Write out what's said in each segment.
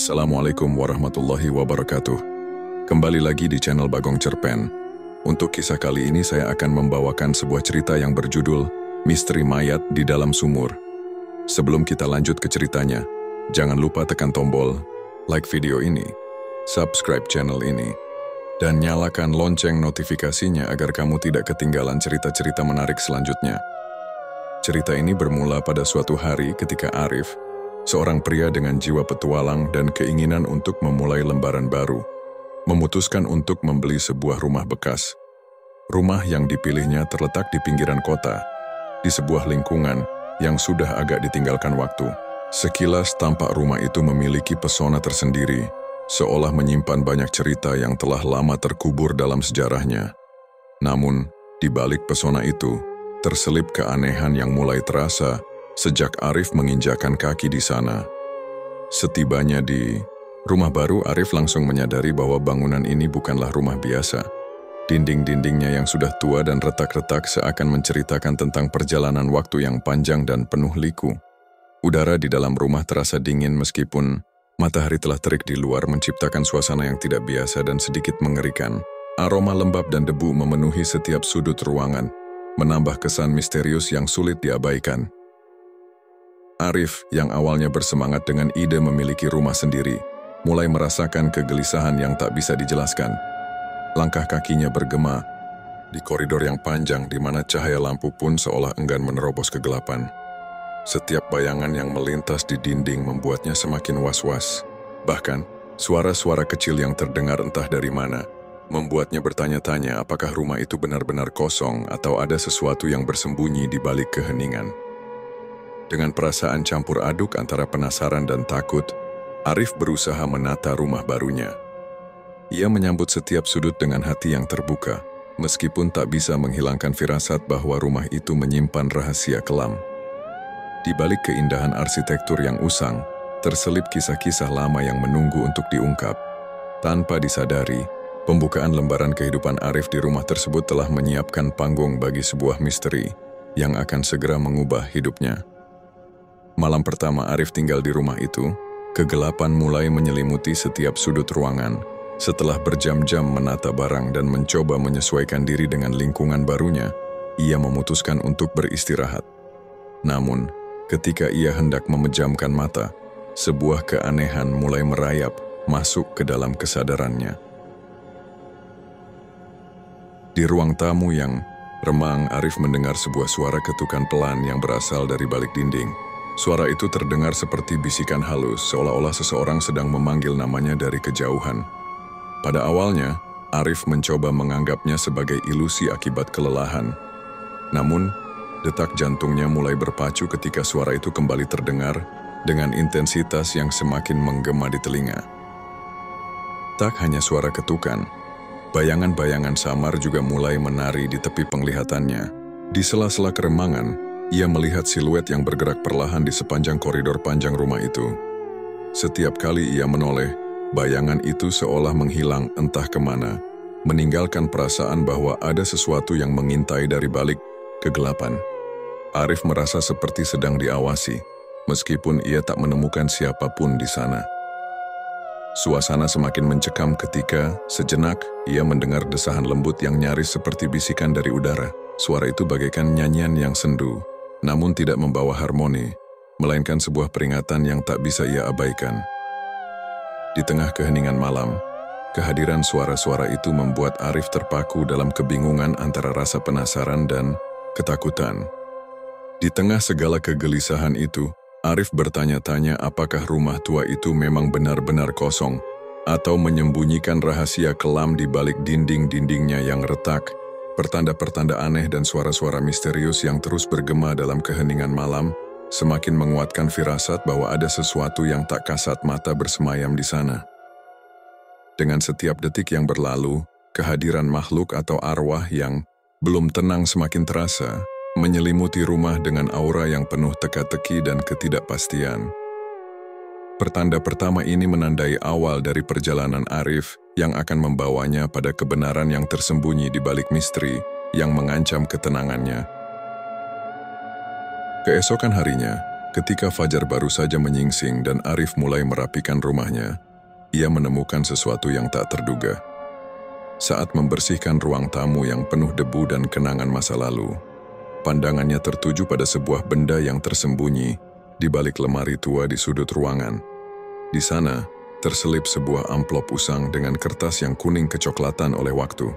Assalamualaikum warahmatullahi wabarakatuh. Kembali lagi di channel Bagong Cerpen. Untuk kisah kali ini saya akan membawakan sebuah cerita yang berjudul Misteri Mayat di Dalam Sumur. Sebelum kita lanjut ke ceritanya, jangan lupa tekan tombol like video ini, subscribe channel ini, dan nyalakan lonceng notifikasinya agar kamu tidak ketinggalan cerita-cerita menarik selanjutnya. Cerita ini bermula pada suatu hari ketika Arif, seorang pria dengan jiwa petualang dan keinginan untuk memulai lembaran baru, memutuskan untuk membeli sebuah rumah bekas. Rumah yang dipilihnya terletak di pinggiran kota, di sebuah lingkungan yang sudah agak ditinggalkan waktu. Sekilas tampak rumah itu memiliki pesona tersendiri, seolah menyimpan banyak cerita yang telah lama terkubur dalam sejarahnya. Namun, di balik pesona itu, terselip keanehan yang mulai terasa sejak Arif menginjakan kaki di sana. Setibanya di rumah baru, Arif langsung menyadari bahwa bangunan ini bukanlah rumah biasa. Dinding-dindingnya yang sudah tua dan retak-retak seakan menceritakan tentang perjalanan waktu yang panjang dan penuh liku. Udara di dalam rumah terasa dingin meskipun matahari telah terik di luar, menciptakan suasana yang tidak biasa dan sedikit mengerikan. Aroma lembab dan debu memenuhi setiap sudut ruangan, menambah kesan misterius yang sulit diabaikan. Arif, yang awalnya bersemangat dengan ide memiliki rumah sendiri, mulai merasakan kegelisahan yang tak bisa dijelaskan. Langkah kakinya bergema di koridor yang panjang di mana cahaya lampu pun seolah enggan menerobos kegelapan. Setiap bayangan yang melintas di dinding membuatnya semakin was-was. Bahkan, suara-suara kecil yang terdengar entah dari mana membuatnya bertanya-tanya apakah rumah itu benar-benar kosong atau ada sesuatu yang bersembunyi di balik keheningan. Dengan perasaan campur aduk antara penasaran dan takut, Arif berusaha menata rumah barunya. Ia menyambut setiap sudut dengan hati yang terbuka, meskipun tak bisa menghilangkan firasat bahwa rumah itu menyimpan rahasia kelam. Di balik keindahan arsitektur yang usang, terselip kisah-kisah lama yang menunggu untuk diungkap. Tanpa disadari, pembukaan lembaran kehidupan Arif di rumah tersebut telah menyiapkan panggung bagi sebuah misteri yang akan segera mengubah hidupnya. Malam pertama Arif tinggal di rumah itu, kegelapan mulai menyelimuti setiap sudut ruangan. Setelah berjam-jam menata barang dan mencoba menyesuaikan diri dengan lingkungan barunya, ia memutuskan untuk beristirahat. Namun, ketika ia hendak memejamkan mata, sebuah keanehan mulai merayap masuk ke dalam kesadarannya. Di ruang tamu yang remang, Arif mendengar sebuah suara ketukan pelan yang berasal dari balik dinding. Suara itu terdengar seperti bisikan halus, seolah-olah seseorang sedang memanggil namanya dari kejauhan. Pada awalnya, Arif mencoba menganggapnya sebagai ilusi akibat kelelahan. Namun, detak jantungnya mulai berpacu ketika suara itu kembali terdengar dengan intensitas yang semakin menggema di telinga. Tak hanya suara ketukan, bayangan-bayangan samar juga mulai menari di tepi penglihatannya. Di sela-sela keremangan, ia melihat siluet yang bergerak perlahan di sepanjang koridor panjang rumah itu. Setiap kali ia menoleh, bayangan itu seolah menghilang entah kemana, meninggalkan perasaan bahwa ada sesuatu yang mengintai dari balik kegelapan. Arif merasa seperti sedang diawasi, meskipun ia tak menemukan siapapun di sana. Suasana semakin mencekam ketika sejenak ia mendengar desahan lembut yang nyaris seperti bisikan dari udara. Suara itu bagaikan nyanyian yang sendu, namun tidak membawa harmoni, melainkan sebuah peringatan yang tak bisa ia abaikan. Di tengah keheningan malam, kehadiran suara-suara itu membuat Arif terpaku dalam kebingungan antara rasa penasaran dan ketakutan. Di tengah segala kegelisahan itu, Arif bertanya-tanya apakah rumah tua itu memang benar-benar kosong, atau menyembunyikan rahasia kelam di balik dinding-dindingnya yang retak. Pertanda-pertanda aneh dan suara-suara misterius yang terus bergema dalam keheningan malam semakin menguatkan firasat bahwa ada sesuatu yang tak kasat mata bersemayam di sana. Dengan setiap detik yang berlalu, kehadiran makhluk atau arwah yang belum tenang semakin terasa, menyelimuti rumah dengan aura yang penuh teka-teki dan ketidakpastian. Pertanda pertama ini menandai awal dari perjalanan Arif yang akan membawanya pada kebenaran yang tersembunyi di balik misteri yang mengancam ketenangannya. Keesokan harinya, Ketika fajar baru saja menyingsing dan Arif mulai merapikan rumahnya, ia menemukan sesuatu yang tak terduga. Saat membersihkan ruang tamu yang penuh debu dan kenangan masa lalu, pandangannya tertuju pada sebuah benda yang tersembunyi di balik lemari tua di sudut ruangan. Di sana, terselip sebuah amplop usang dengan kertas yang kuning kecoklatan oleh waktu.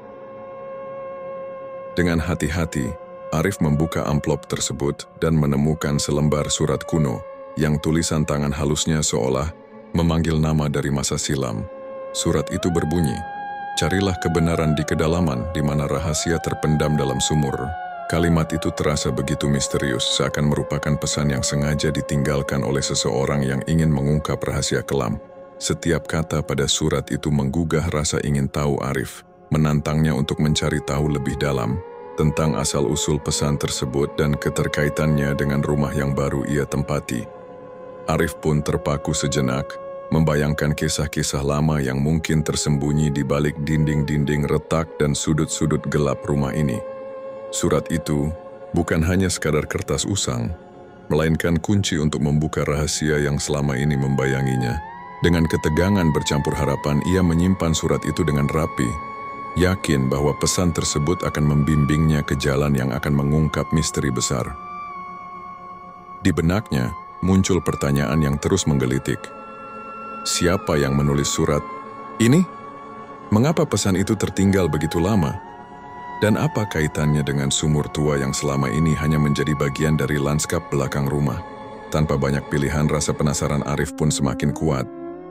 Dengan hati-hati, Arif membuka amplop tersebut dan menemukan selembar surat kuno yang tulisan tangan halusnya seolah memanggil nama dari masa silam. Surat itu berbunyi, "Carilah kebenaran di kedalaman di mana rahasia terpendam dalam sumur." Kalimat itu terasa begitu misterius, seakan merupakan pesan yang sengaja ditinggalkan oleh seseorang yang ingin mengungkap rahasia kelam. Setiap kata pada surat itu menggugah rasa ingin tahu Arif, menantangnya untuk mencari tahu lebih dalam tentang asal-usul pesan tersebut dan keterkaitannya dengan rumah yang baru ia tempati. Arif pun terpaku sejenak, membayangkan kisah-kisah lama yang mungkin tersembunyi di balik dinding-dinding retak dan sudut-sudut gelap rumah ini. Surat itu bukan hanya sekadar kertas usang, melainkan kunci untuk membuka rahasia yang selama ini membayanginya. Dengan ketegangan bercampur harapan, ia menyimpan surat itu dengan rapi, yakin bahwa pesan tersebut akan membimbingnya ke jalan yang akan mengungkap misteri besar. Di benaknya muncul pertanyaan yang terus menggelitik. Siapa yang menulis surat ini? Mengapa pesan itu tertinggal begitu lama? Dan apa kaitannya dengan sumur tua yang selama ini hanya menjadi bagian dari lanskap belakang rumah? Tanpa banyak pilihan, rasa penasaran Arif pun semakin kuat,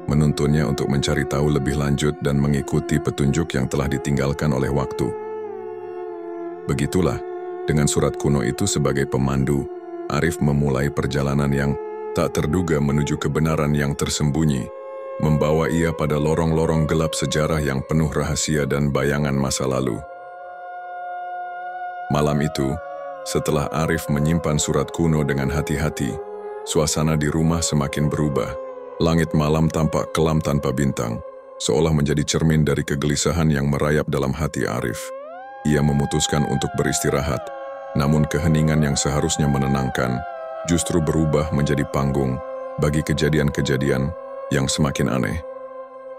menuntunnya untuk mencari tahu lebih lanjut dan mengikuti petunjuk yang telah ditinggalkan oleh waktu. Begitulah, dengan surat kuno itu sebagai pemandu, Arif memulai perjalanan yang tak terduga menuju kebenaran yang tersembunyi, membawa ia pada lorong-lorong gelap sejarah yang penuh rahasia dan bayangan masa lalu. Malam itu, setelah Arif menyimpan surat kuno dengan hati-hati, suasana di rumah semakin berubah. Langit malam tampak kelam tanpa bintang, seolah menjadi cermin dari kegelisahan yang merayap dalam hati Arif. Ia memutuskan untuk beristirahat, namun keheningan yang seharusnya menenangkan justru berubah menjadi panggung bagi kejadian-kejadian yang semakin aneh.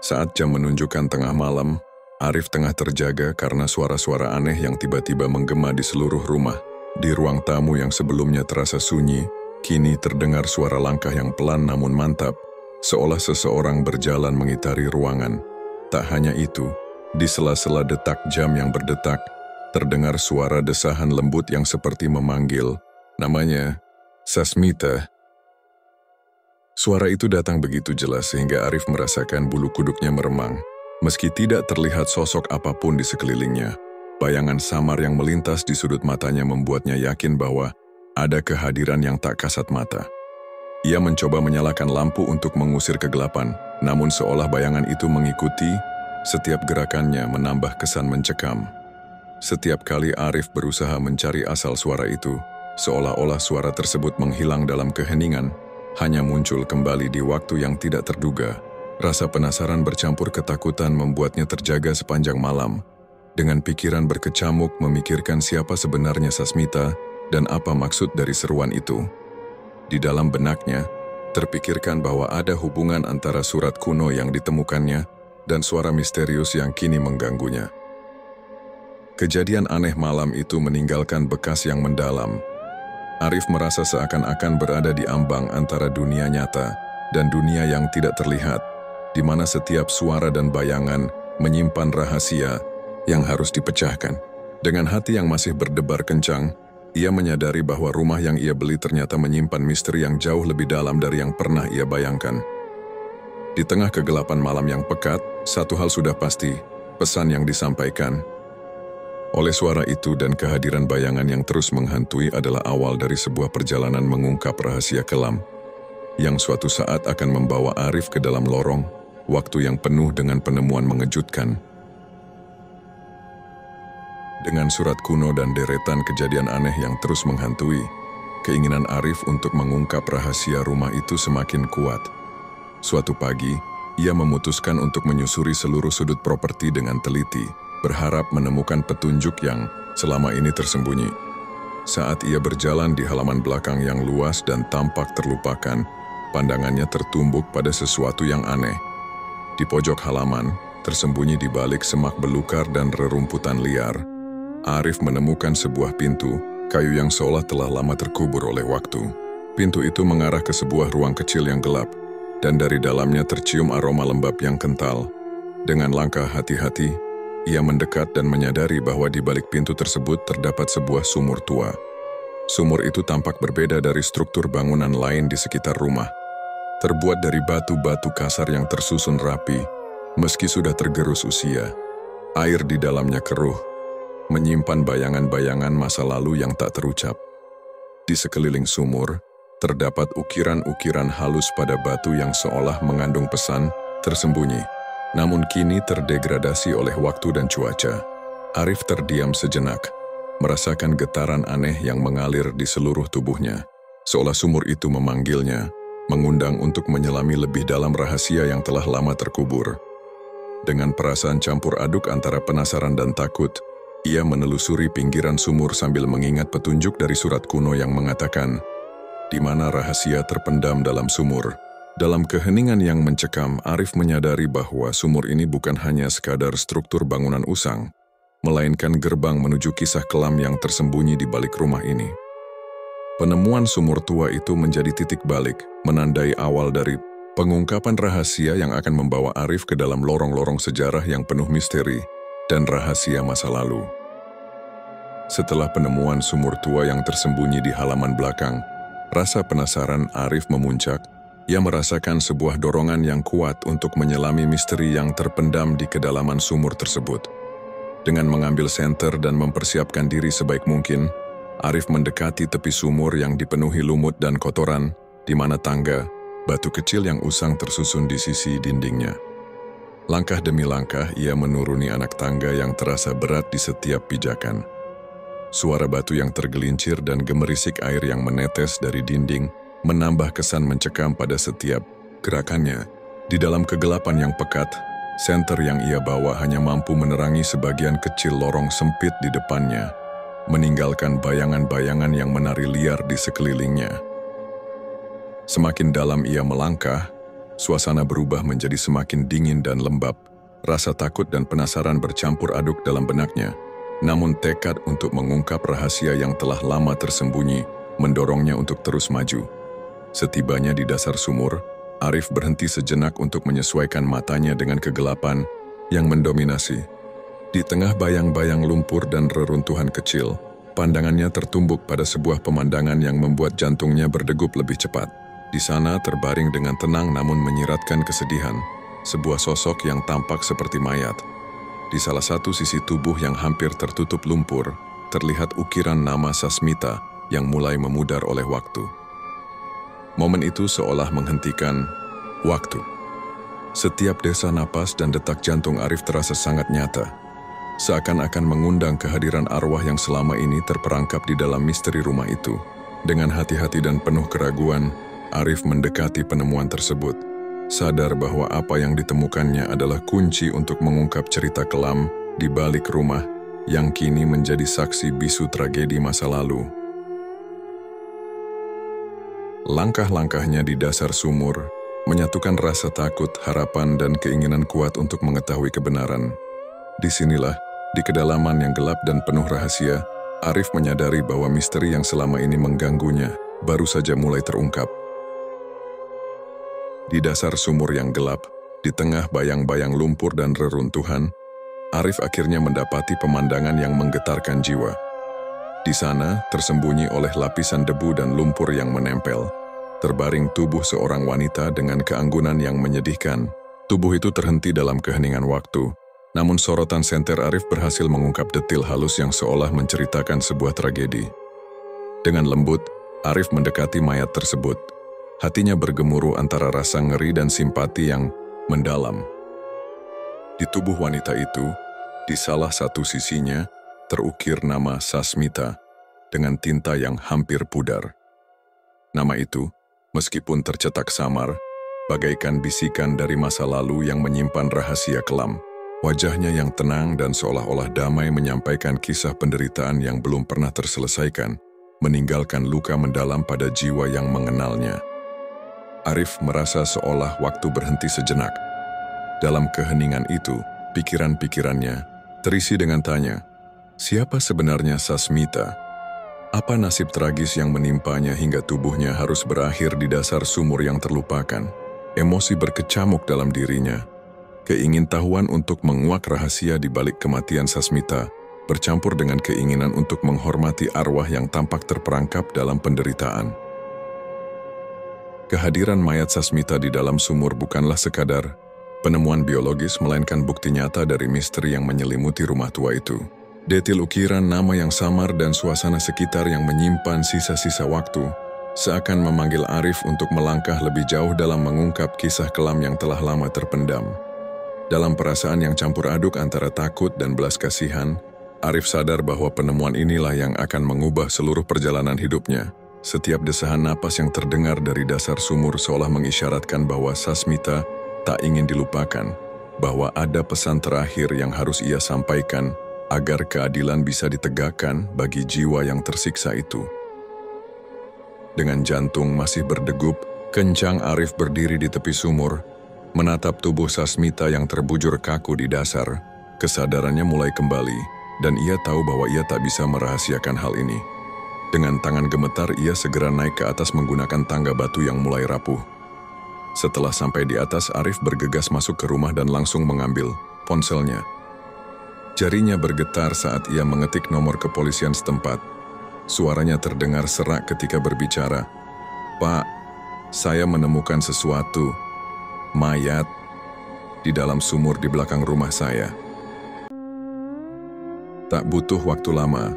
Saat jam menunjukkan tengah malam, Arif tengah terjaga karena suara-suara aneh yang tiba-tiba menggema di seluruh rumah. Di ruang tamu yang sebelumnya terasa sunyi, kini terdengar suara langkah yang pelan namun mantap, seolah seseorang berjalan mengitari ruangan. Tak hanya itu, di sela-sela detak jam yang berdetak, terdengar suara desahan lembut yang seperti memanggil namanya, Sasmita. Suara itu datang begitu jelas sehingga Arif merasakan bulu kuduknya meremang. Meski tidak terlihat sosok apapun di sekelilingnya, bayangan samar yang melintas di sudut matanya membuatnya yakin bahwa ada kehadiran yang tak kasat mata. Ia mencoba menyalakan lampu untuk mengusir kegelapan, namun seolah bayangan itu mengikuti setiap gerakannya menambah kesan mencekam. Setiap kali Arif berusaha mencari asal suara itu, seolah-olah suara tersebut menghilang dalam keheningan, hanya muncul kembali di waktu yang tidak terduga. Rasa penasaran bercampur ketakutan membuatnya terjaga sepanjang malam, dengan pikiran berkecamuk memikirkan siapa sebenarnya Sasmita dan apa maksud dari seruan itu. Di dalam benaknya, terpikirkan bahwa ada hubungan antara surat kuno yang ditemukannya dan suara misterius yang kini mengganggunya. Kejadian aneh malam itu meninggalkan bekas yang mendalam. Arif merasa seakan-akan berada di ambang antara dunia nyata dan dunia yang tidak terlihat, di mana setiap suara dan bayangan menyimpan rahasia yang harus dipecahkan. Dengan hati yang masih berdebar kencang, ia menyadari bahwa rumah yang ia beli ternyata menyimpan misteri yang jauh lebih dalam dari yang pernah ia bayangkan. Di tengah kegelapan malam yang pekat, satu hal sudah pasti, pesan yang disampaikan oleh suara itu dan kehadiran bayangan yang terus menghantui adalah awal dari sebuah perjalanan mengungkap rahasia kelam, yang suatu saat akan membawa Arif ke dalam lorong, waktu yang penuh dengan penemuan mengejutkan. Dengan surat kuno dan deretan kejadian aneh yang terus menghantui, keinginan Arif untuk mengungkap rahasia rumah itu semakin kuat. Suatu pagi, ia memutuskan untuk menyusuri seluruh sudut properti dengan teliti, berharap menemukan petunjuk yang selama ini tersembunyi. Saat ia berjalan di halaman belakang yang luas dan tampak terlupakan, pandangannya tertumbuk pada sesuatu yang aneh. Di pojok halaman, tersembunyi di balik semak belukar dan rerumputan liar, Arif menemukan sebuah pintu, kayu yang seolah telah lama terkubur oleh waktu. Pintu itu mengarah ke sebuah ruang kecil yang gelap, dan dari dalamnya tercium aroma lembab yang kental. Dengan langkah hati-hati, ia mendekat dan menyadari bahwa di balik pintu tersebut terdapat sebuah sumur tua. Sumur itu tampak berbeda dari struktur bangunan lain di sekitar rumah. Terbuat dari batu-batu kasar yang tersusun rapi, meski sudah tergerus usia. Air di dalamnya keruh, menyimpan bayangan-bayangan masa lalu yang tak terucap. Di sekeliling sumur, terdapat ukiran-ukiran halus pada batu yang seolah mengandung pesan tersembunyi, namun kini terdegradasi oleh waktu dan cuaca. Arif terdiam sejenak, merasakan getaran aneh yang mengalir di seluruh tubuhnya, seolah sumur itu memanggilnya, mengundang untuk menyelami lebih dalam rahasia yang telah lama terkubur. Dengan perasaan campur aduk antara penasaran dan takut, ia menelusuri pinggiran sumur sambil mengingat petunjuk dari surat kuno yang mengatakan, di mana rahasia terpendam dalam sumur. Dalam keheningan yang mencekam, Arif menyadari bahwa sumur ini bukan hanya sekadar struktur bangunan usang, melainkan gerbang menuju kisah kelam yang tersembunyi di balik rumah ini. Penemuan sumur tua itu menjadi titik balik, menandai awal dari pengungkapan rahasia yang akan membawa Arif ke dalam lorong-lorong sejarah yang penuh misteri dan rahasia masa lalu. Setelah penemuan sumur tua yang tersembunyi di halaman belakang, rasa penasaran Arif memuncak. Ia merasakan sebuah dorongan yang kuat untuk menyelami misteri yang terpendam di kedalaman sumur tersebut. Dengan mengambil senter dan mempersiapkan diri sebaik mungkin, Arif mendekati tepi sumur yang dipenuhi lumut dan kotoran, di mana tangga, batu kecil yang usang tersusun di sisi dindingnya. Langkah demi langkah, ia menuruni anak tangga yang terasa berat di setiap pijakan. Suara batu yang tergelincir dan gemerisik air yang menetes dari dinding menambah kesan mencekam pada setiap gerakannya. Di dalam kegelapan yang pekat, senter yang ia bawa hanya mampu menerangi sebagian kecil lorong sempit di depannya, meninggalkan bayangan-bayangan yang menari liar di sekelilingnya. Semakin dalam ia melangkah, suasana berubah menjadi semakin dingin dan lembab. Rasa takut dan penasaran bercampur aduk dalam benaknya, namun tekad untuk mengungkap rahasia yang telah lama tersembunyi mendorongnya untuk terus maju. Setibanya di dasar sumur, Arif berhenti sejenak untuk menyesuaikan matanya dengan kegelapan yang mendominasi. Di tengah bayang-bayang lumpur dan reruntuhan kecil, pandangannya tertumbuk pada sebuah pemandangan yang membuat jantungnya berdegup lebih cepat. Di sana terbaring dengan tenang namun menyiratkan kesedihan, sebuah sosok yang tampak seperti mayat. Di salah satu sisi tubuh yang hampir tertutup lumpur, terlihat ukiran nama Sasmita yang mulai memudar oleh waktu. Momen itu seolah menghentikan waktu. Setiap desa napas dan detak jantung Arif terasa sangat nyata, seakan-akan mengundang kehadiran arwah yang selama ini terperangkap di dalam misteri rumah itu. Dengan hati-hati dan penuh keraguan, Arif mendekati penemuan tersebut, sadar bahwa apa yang ditemukannya adalah kunci untuk mengungkap cerita kelam di balik rumah yang kini menjadi saksi bisu tragedi masa lalu. Langkah-langkahnya di dasar sumur menyatukan rasa takut, harapan, dan keinginan kuat untuk mengetahui kebenaran. Disinilah, di kedalaman yang gelap dan penuh rahasia, Arif menyadari bahwa misteri yang selama ini mengganggunya baru saja mulai terungkap. Di dasar sumur yang gelap, di tengah bayang-bayang lumpur dan reruntuhan, Arif akhirnya mendapati pemandangan yang menggetarkan jiwa. Di sana, tersembunyi oleh lapisan debu dan lumpur yang menempel, terbaring tubuh seorang wanita dengan keanggunan yang menyedihkan. Tubuh itu terhenti dalam keheningan waktu, namun sorotan senter Arif berhasil mengungkap detil halus yang seolah menceritakan sebuah tragedi. Dengan lembut, Arif mendekati mayat tersebut. Hatinya bergemuruh antara rasa ngeri dan simpati yang mendalam. Di tubuh wanita itu, di salah satu sisinya, terukir nama Sasmita dengan tinta yang hampir pudar. Nama itu, meskipun tercetak samar, bagaikan bisikan dari masa lalu yang menyimpan rahasia kelam. Wajahnya yang tenang dan seolah-olah damai menyampaikan kisah penderitaan yang belum pernah terselesaikan. meninggalkan luka mendalam pada jiwa yang mengenalnya. Arif merasa seolah waktu berhenti sejenak. Dalam keheningan itu, pikiran-pikirannya terisi dengan tanya, siapa sebenarnya Sasmita? Apa nasib tragis yang menimpanya hingga tubuhnya harus berakhir di dasar sumur yang terlupakan? Emosi berkecamuk dalam dirinya. Keingintahuan untuk menguak rahasia di balik kematian Sasmita bercampur dengan keinginan untuk menghormati arwah yang tampak terperangkap dalam penderitaan. Kehadiran mayat Sasmita di dalam sumur bukanlah sekadar penemuan biologis, melainkan bukti nyata dari misteri yang menyelimuti rumah tua itu. Detil ukiran, nama yang samar, dan suasana sekitar yang menyimpan sisa-sisa waktu seakan memanggil Arif untuk melangkah lebih jauh dalam mengungkap kisah kelam yang telah lama terpendam. Dalam perasaan yang campur aduk antara takut dan belas kasihan, Arif sadar bahwa penemuan inilah yang akan mengubah seluruh perjalanan hidupnya. Setiap desahan napas yang terdengar dari dasar sumur seolah mengisyaratkan bahwa Sasmita tak ingin dilupakan, bahwa ada pesan terakhir yang harus ia sampaikan agar keadilan bisa ditegakkan bagi jiwa yang tersiksa itu. Dengan jantung masih berdegup, kencang Arif berdiri di tepi sumur, menatap tubuh Sasmita yang terbujur kaku di dasar. Kesadarannya mulai kembali, dan ia tahu bahwa ia tak bisa merahasiakan hal ini. Dengan tangan gemetar, ia segera naik ke atas menggunakan tangga batu yang mulai rapuh. Setelah sampai di atas, Arif bergegas masuk ke rumah dan langsung mengambil ponselnya. Jarinya bergetar saat ia mengetik nomor kepolisian setempat. Suaranya terdengar serak ketika berbicara. "Pak, saya menemukan sesuatu. Mayat di dalam sumur di belakang rumah saya." Tak butuh waktu lama,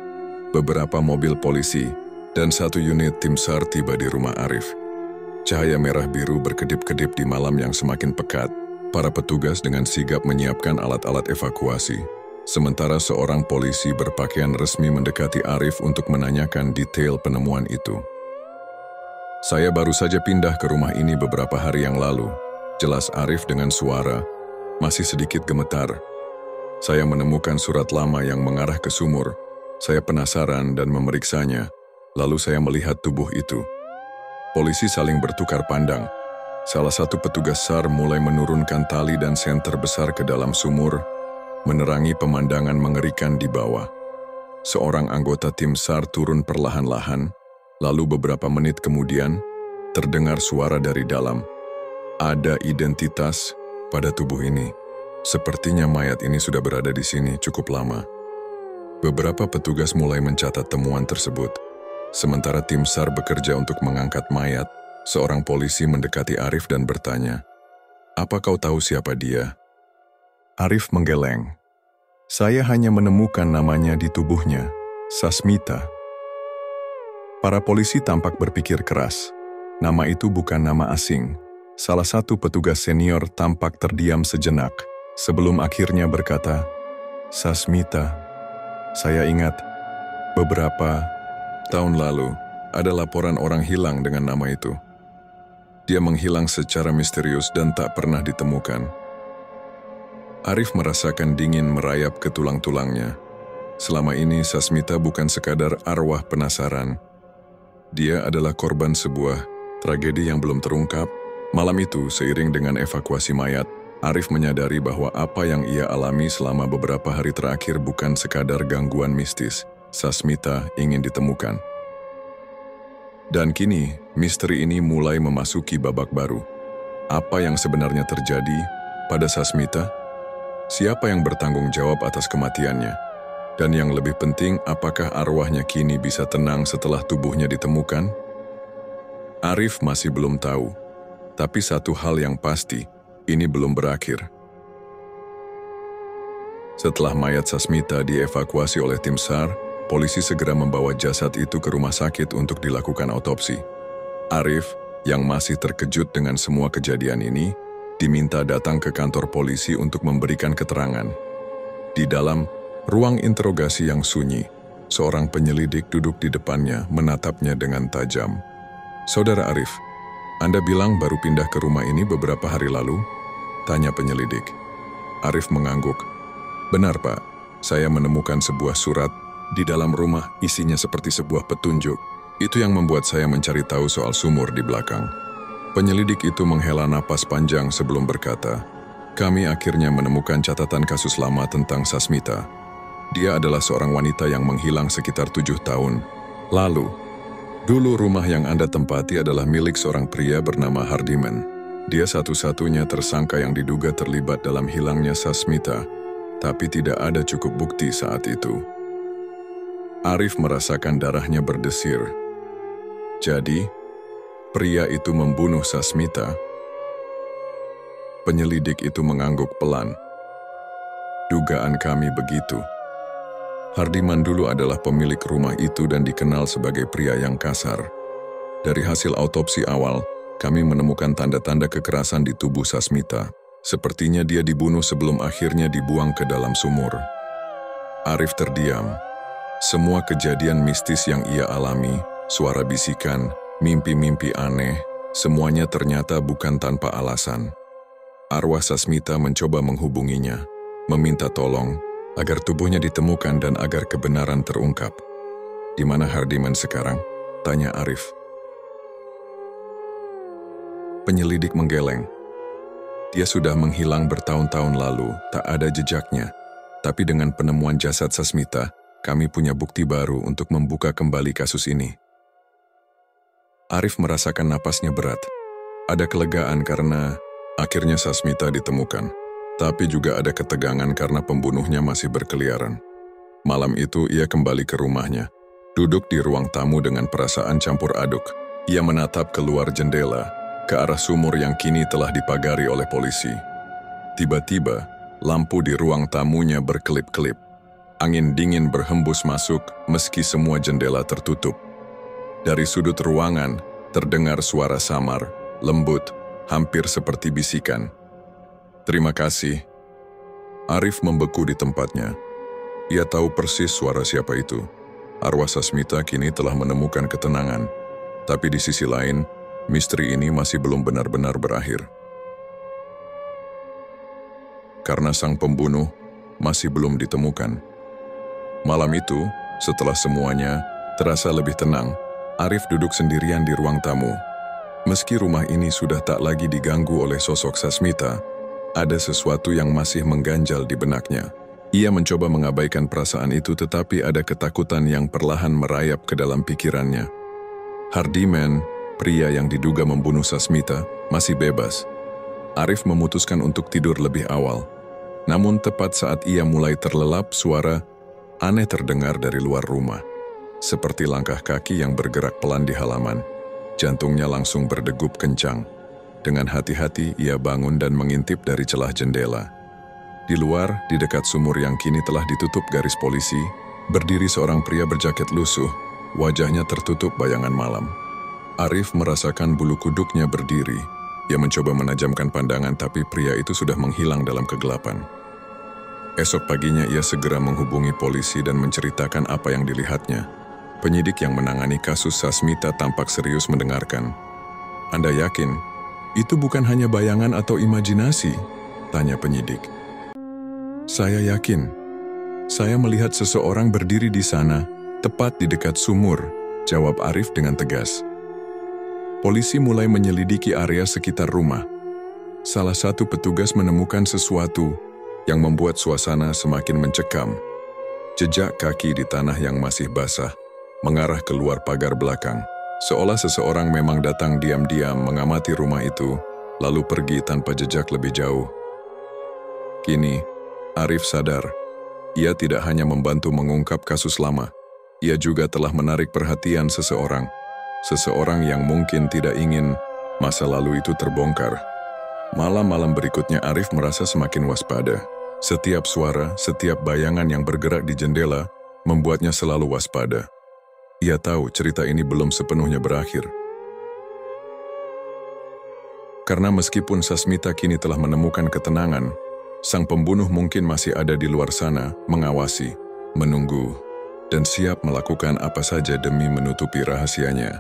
beberapa mobil polisi dan 1 unit tim SAR tiba di rumah Arif. Cahaya merah biru berkedip-kedip di malam yang semakin pekat. Para petugas dengan sigap menyiapkan alat-alat evakuasi. Sementara seorang polisi berpakaian resmi mendekati Arif untuk menanyakan detail penemuan itu. "Saya baru saja pindah ke rumah ini beberapa hari yang lalu," jelas Arif dengan suara masih sedikit gemetar. "Saya menemukan surat lama yang mengarah ke sumur. Saya penasaran dan memeriksanya, lalu saya melihat tubuh itu." Polisi saling bertukar pandang. Salah satu petugas SAR mulai menurunkan tali dan senter besar ke dalam sumur, menerangi pemandangan mengerikan di bawah. Seorang anggota tim SAR turun perlahan-lahan, lalu beberapa menit kemudian, terdengar suara dari dalam. "Ada identitas pada tubuh ini. Sepertinya mayat ini sudah berada di sini cukup lama." Beberapa petugas mulai mencatat temuan tersebut. Sementara tim SAR bekerja untuk mengangkat mayat, seorang polisi mendekati Arif dan bertanya, "Apa kau tahu siapa dia?" Arif menggeleng. "Saya hanya menemukan namanya di tubuhnya, Sasmita." Para polisi tampak berpikir keras. Nama itu bukan nama asing. Salah satu petugas senior tampak terdiam sejenak, sebelum akhirnya berkata, "Sasmita, saya ingat, beberapa tahun lalu ada laporan orang hilang dengan nama itu. Dia menghilang secara misterius dan tak pernah ditemukan." Arif merasakan dingin merayap ke tulang-tulangnya. Selama ini Sasmita bukan sekadar arwah penasaran. Dia adalah korban sebuah tragedi yang belum terungkap. Malam itu, seiring dengan evakuasi mayat, Arif menyadari bahwa apa yang ia alami selama beberapa hari terakhir bukan sekadar gangguan mistis. Sasmita ingin ditemukan. Dan kini, misteri ini mulai memasuki babak baru. Apa yang sebenarnya terjadi pada Sasmita? Siapa yang bertanggung jawab atas kematiannya? Dan yang lebih penting, apakah arwahnya kini bisa tenang setelah tubuhnya ditemukan? Arif masih belum tahu. Tapi satu hal yang pasti, ini belum berakhir. Setelah mayat Sasmita dievakuasi oleh tim SAR, polisi segera membawa jasad itu ke rumah sakit untuk dilakukan otopsi. Arif, yang masih terkejut dengan semua kejadian ini, diminta datang ke kantor polisi untuk memberikan keterangan. Di dalam ruang interogasi yang sunyi, seorang penyelidik duduk di depannya menatapnya dengan tajam. "Saudara Arif, Anda bilang baru pindah ke rumah ini beberapa hari lalu?" tanya penyelidik. Arif mengangguk. "Benar, Pak. Saya menemukan sebuah surat Di dalam rumah, isinya seperti sebuah petunjuk. Itu yang membuat saya mencari tahu soal sumur di belakang. Penyelidik itu menghela napas panjang sebelum berkata, "Kami akhirnya menemukan catatan kasus lama tentang Sasmita. Dia adalah seorang wanita yang menghilang sekitar 7 tahun lalu. Dulu rumah yang Anda tempati adalah milik seorang pria bernama Hardiman. Dia satu-satunya tersangka yang diduga terlibat dalam hilangnya Sasmita, tapi tidak ada cukup bukti saat itu." Arif merasakan darahnya berdesir. Jadi, pria itu membunuh Sasmita. Penyelidik itu mengangguk pelan. Dugaan kami begitu. Hardiman dulu adalah pemilik rumah itu dan dikenal sebagai pria yang kasar. Dari hasil autopsi awal, kami menemukan tanda-tanda kekerasan di tubuh Sasmita. Sepertinya dia dibunuh sebelum akhirnya dibuang ke dalam sumur. Arif terdiam. Semua kejadian mistis yang ia alami, suara bisikan, mimpi-mimpi aneh, semuanya ternyata bukan tanpa alasan. Arwah Sasmita mencoba menghubunginya, meminta tolong, agar tubuhnya ditemukan dan agar kebenaran terungkap. "Di mana Hardiman sekarang?" tanya Arif. Penyelidik menggeleng. Dia sudah menghilang bertahun-tahun lalu, tak ada jejaknya. Tapi dengan penemuan jasad Sasmita, kami punya bukti baru untuk membuka kembali kasus ini. Arif merasakan napasnya berat. Ada kelegaan karena akhirnya Sasmita ditemukan. Tapi juga ada ketegangan karena pembunuhnya masih berkeliaran. Malam itu ia kembali ke rumahnya, duduk di ruang tamu dengan perasaan campur aduk. Ia menatap keluar jendela, ke arah sumur yang kini telah dipagari oleh polisi. Tiba-tiba, lampu di ruang tamunya berkelip-kelip. Angin dingin berhembus masuk meski semua jendela tertutup. Dari sudut ruangan, terdengar suara samar, lembut, hampir seperti bisikan. "Terima kasih." Arif membeku di tempatnya. Ia tahu persis suara siapa itu. Arwah Sasmita kini telah menemukan ketenangan. Tapi di sisi lain, misteri ini masih belum benar-benar berakhir. Karena sang pembunuh masih belum ditemukan. Malam itu, setelah semuanya terasa lebih tenang, Arif duduk sendirian di ruang tamu. Meski rumah ini sudah tak lagi diganggu oleh sosok Sasmita, ada sesuatu yang masih mengganjal di benaknya. Ia mencoba mengabaikan perasaan itu, tetapi ada ketakutan yang perlahan merayap ke dalam pikirannya. Hardiman, pria yang diduga membunuh Sasmita, masih bebas. Arif memutuskan untuk tidur lebih awal. Namun tepat saat ia mulai terlelap, suara aneh terdengar dari luar rumah. Seperti langkah kaki yang bergerak pelan di halaman. Jantungnya langsung berdegup kencang. Dengan hati-hati, ia bangun dan mengintip dari celah jendela. Di luar, di dekat sumur yang kini telah ditutup garis polisi, berdiri seorang pria berjaket lusuh, wajahnya tertutup bayangan malam. Arif merasakan bulu kuduknya berdiri. Ia mencoba menajamkan pandangan, tapi pria itu sudah menghilang dalam kegelapan. Esok paginya ia segera menghubungi polisi dan menceritakan apa yang dilihatnya. Penyidik yang menangani kasus Sasmita tampak serius mendengarkan. "Anda yakin itu bukan hanya bayangan atau imajinasi?" tanya penyidik. "Saya yakin. Saya melihat seseorang berdiri di sana, tepat di dekat sumur," jawab Arif dengan tegas. Polisi mulai menyelidiki area sekitar rumah. Salah satu petugas menemukan sesuatu yang membuat suasana semakin mencekam. Jejak kaki di tanah yang masih basah mengarah keluar pagar belakang. Seolah seseorang memang datang diam-diam mengamati rumah itu, lalu pergi tanpa jejak lebih jauh. Kini, Arif sadar, ia tidak hanya membantu mengungkap kasus lama, ia juga telah menarik perhatian seseorang. Seseorang yang mungkin tidak ingin masa lalu itu terbongkar. Malam-malam berikutnya Arif merasa semakin waspada. Setiap suara, setiap bayangan yang bergerak di jendela membuatnya selalu waspada. Ia tahu cerita ini belum sepenuhnya berakhir. Karena meskipun Sasmita kini telah menemukan ketenangan, sang pembunuh mungkin masih ada di luar sana, mengawasi, menunggu, dan siap melakukan apa saja demi menutupi rahasianya.